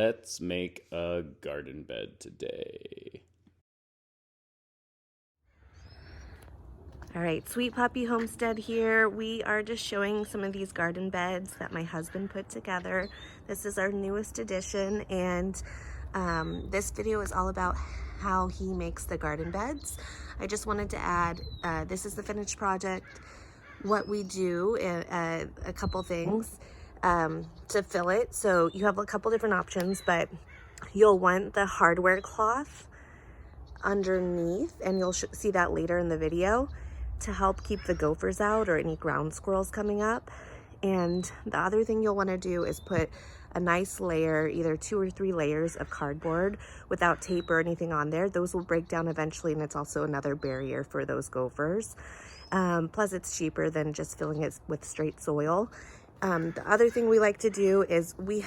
Let's make a garden bed today. All right, Sweet Puppy Homestead here. We are just showing some of these garden beds that my husband put together. This is our newest addition, and this video is all about how he makes the garden beds. I just wanted to add, this is the finished project. What we do, a couple things to fill it. So you have a couple different options, but you'll want the hardware cloth underneath, and you'll see that later in the video, to help keep the gophers out or any ground squirrels coming up. And the other thing you'll want to do is put a nice layer, either 2 or 3 layers of cardboard without tape or anything on there. Those will break down eventually, and it's also another barrier for those gophers. Plus it's cheaper than just filling it with straight soil. The other thing we like to do is we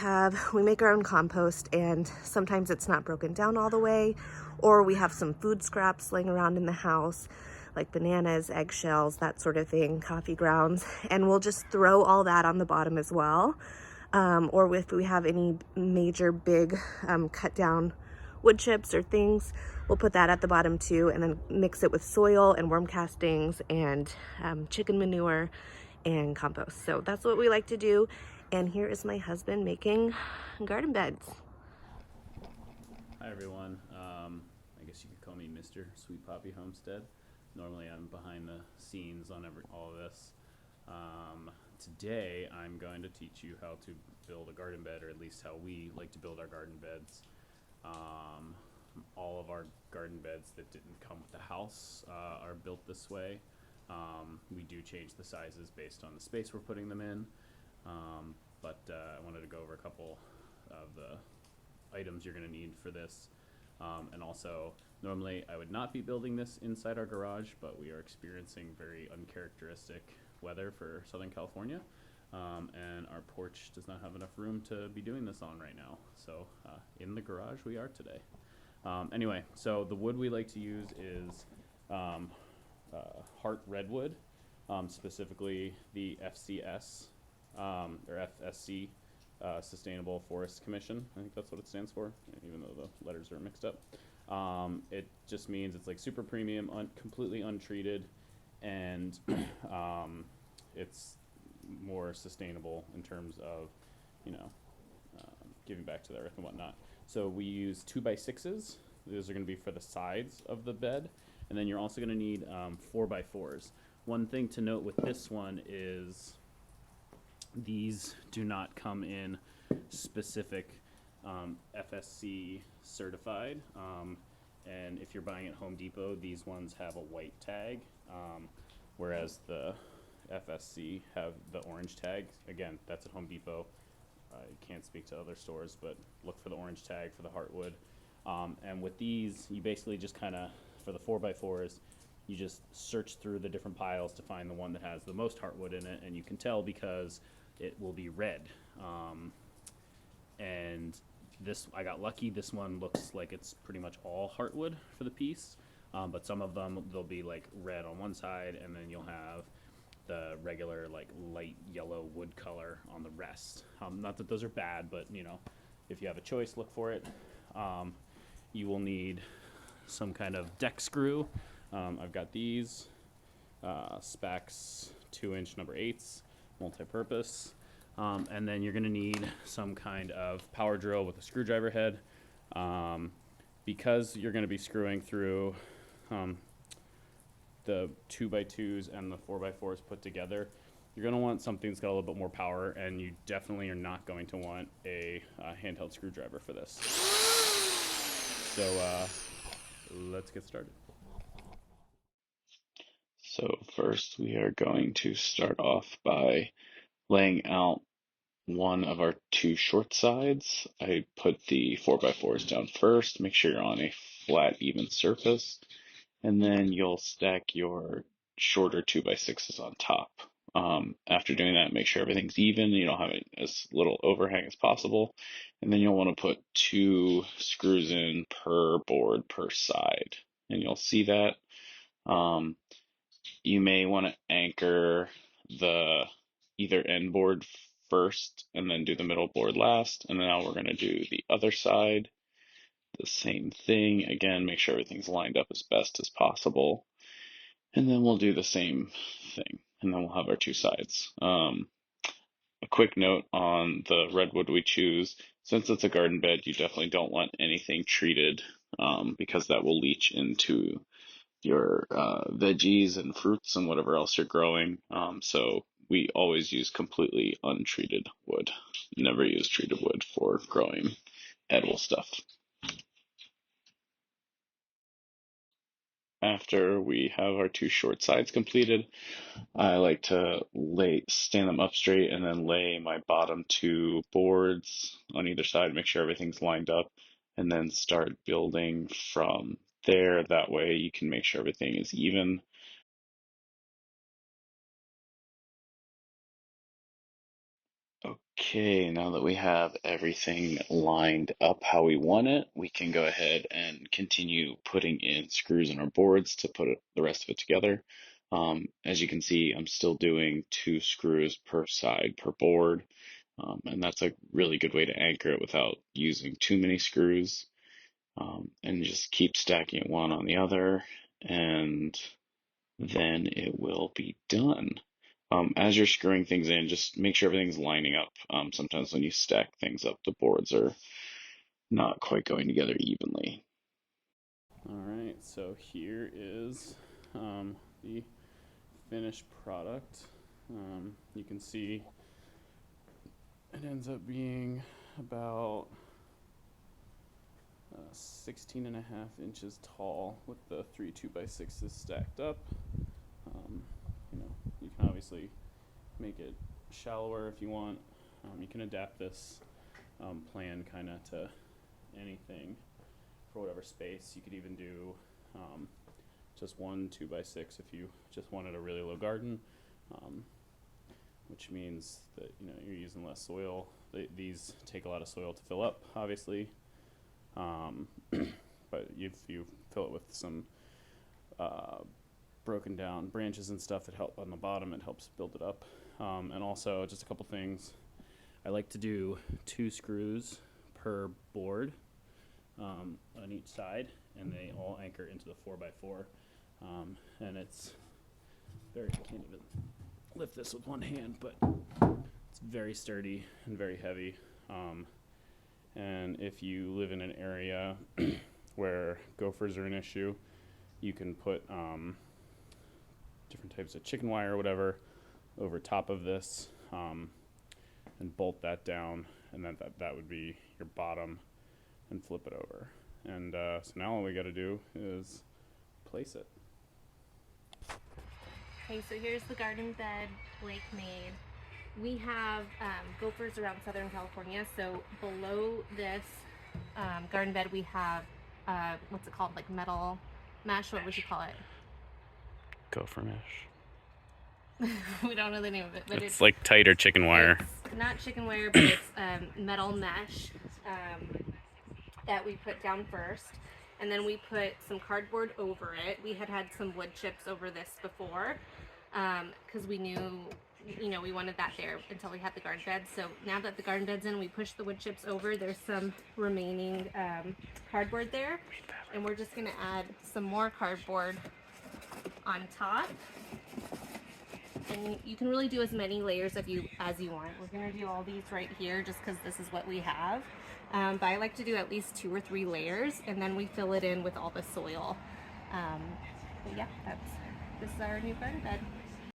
make our own compost, and sometimes it's not broken down all the way, or we have some food scraps laying around in the house, like bananas, eggshells, that sort of thing, coffee grounds, and we'll just throw all that on the bottom as well. Or if we have any major big cut down wood chips or things, we'll put that at the bottom too, and then mix it with soil and worm castings and chicken manure and compost. So that's what we like to do. And here is my husband making garden beds. Hi everyone. I guess you could call me Mr. Sweet Poppy Homestead. Normally I'm behind the scenes on all of this. Today I'm going to teach you how to build a garden bed, or at least how we like to build our garden beds. All of our garden beds that didn't come with the house are built this way. We do change the sizes based on the space we're putting them in, but I wanted to go over a couple of the items you're going to need for this. And also, normally I would not be building this inside our garage, but we are experiencing very uncharacteristic weather for Southern California, and our porch does not have enough room to be doing this on right now. So in the garage we are today. Anyway, so the wood we like to use is heart redwood, specifically the FCS or FSC, Sustainable Forest Commission. I think that's what it stands for, even though the letters are mixed up. It just means it's like super premium, completely untreated, and it's more sustainable in terms of, giving back to the earth and whatnot. So we use 2x6s. Those are going to be for the sides of the bed, and then you're also going to need 4x4s. One thing to note with this one is these do not come in specific FSC certified, and if you're buying at Home Depot, these ones have a white tag, whereas the FSC have the orange tag. Again, that's at Home Depot. I can't speak to other stores, but look for the orange tag for the heartwood. And with these, you basically just kind of, for the 4x4s, you just search through the different piles to find the one that has the most heartwood in it, and you can tell because it will be red. And this, I got lucky. This one looks like it's pretty much all heartwood for the piece, but some of them, they'll be like red on one side, and then you'll have the regular like light yellow wood color on the rest. Not that those are bad, but if you have a choice, look for it. You will need some kind of deck screw. I've got these Spax 2-inch number 8s, multi-purpose, and then you're going to need some kind of power drill with a screwdriver head, because you're going to be screwing through the 2x2s and the 4x4s put together. You're going to want something that's got a little bit more power, and you definitely are not going to want a handheld screwdriver for this. So let's get started. So first we are going to start off by laying out one of our 2 short sides. I put the 4x4s down first, make sure you're on a flat, even surface, and then you'll stack your shorter 2x6s on top. After doing that, make sure everything's even, you don't have as little overhang as possible, and then you'll want to put 2 screws in per board per side, and you'll see that. You may want to anchor the either end board first and then do the middle board last. And now we're going to do the other side. The same thing. Again, make sure everything's lined up as best as possible. And then we'll do the same thing. And then we'll have our two sides. A quick note on the redwood we choose. Since it's a garden bed, you definitely don't want anything treated because that will leach into your veggies and fruits and whatever else you're growing. So we always use completely untreated wood. Never use treated wood for growing edible stuff. After we have our two short sides completed, I like to stand them up straight and then lay my bottom two boards on either side, make sure everything's lined up, and then start building from there. That way you can make sure everything is even. Okay, now that we have everything lined up how we want it, we can go ahead and continue putting in screws in our boards to put the rest of it together. As you can see, I'm still doing 2 screws per side per board, and that's a really good way to anchor it without using too many screws. And just keep stacking it one on the other, and then it will be done. As you're screwing things in, just make sure everything's lining up. Sometimes when you stack things up, the boards are not quite going together evenly. All right, so here is the finished product. You can see it ends up being about 16 and a half inches tall with the 3 2x6s stacked up. You can obviously make it shallower if you want. You can adapt this plan kind of to anything for whatever space. You could even do just 1 2x6 if you just wanted a really low garden, which means that you're using less soil. These take a lot of soil to fill up, obviously, but if you fill it with some broken down branches and stuff that help on the bottom, it helps build it up. And also, just a couple things, I like to do 2 screws per board on each side, and they all anchor into the 4x4. And it's very, I can't even lift this with one hand, but it's very sturdy and very heavy. And if you live in an area where gophers are an issue, you can put different types of chicken wire or whatever over top of this and bolt that down, and then that would be your bottom, and flip it over. And so now all we got to do is place it. Okay, so here's the garden bed Blake made. We have gophers around Southern California, so below this garden bed we have, what's it called, like metal mesh? What would you call it? Gopher mesh. We don't know the name of it, but It's like tighter chicken wire. It's not chicken wire, but it's metal mesh that we put down first, and then we put some cardboard over it. We had some wood chips over this before because we knew, we wanted that there until we had the garden bed. So now that the garden bed's in, we push the wood chips over. There's some remaining cardboard there, and we're just gonna add some more cardboard on top. And you can really do as many layers as you want. We're going to do all these right here just because this is what we have. But I like to do at least 2 or 3 layers, and then we fill it in with all the soil. But yeah, this is our new garden bed.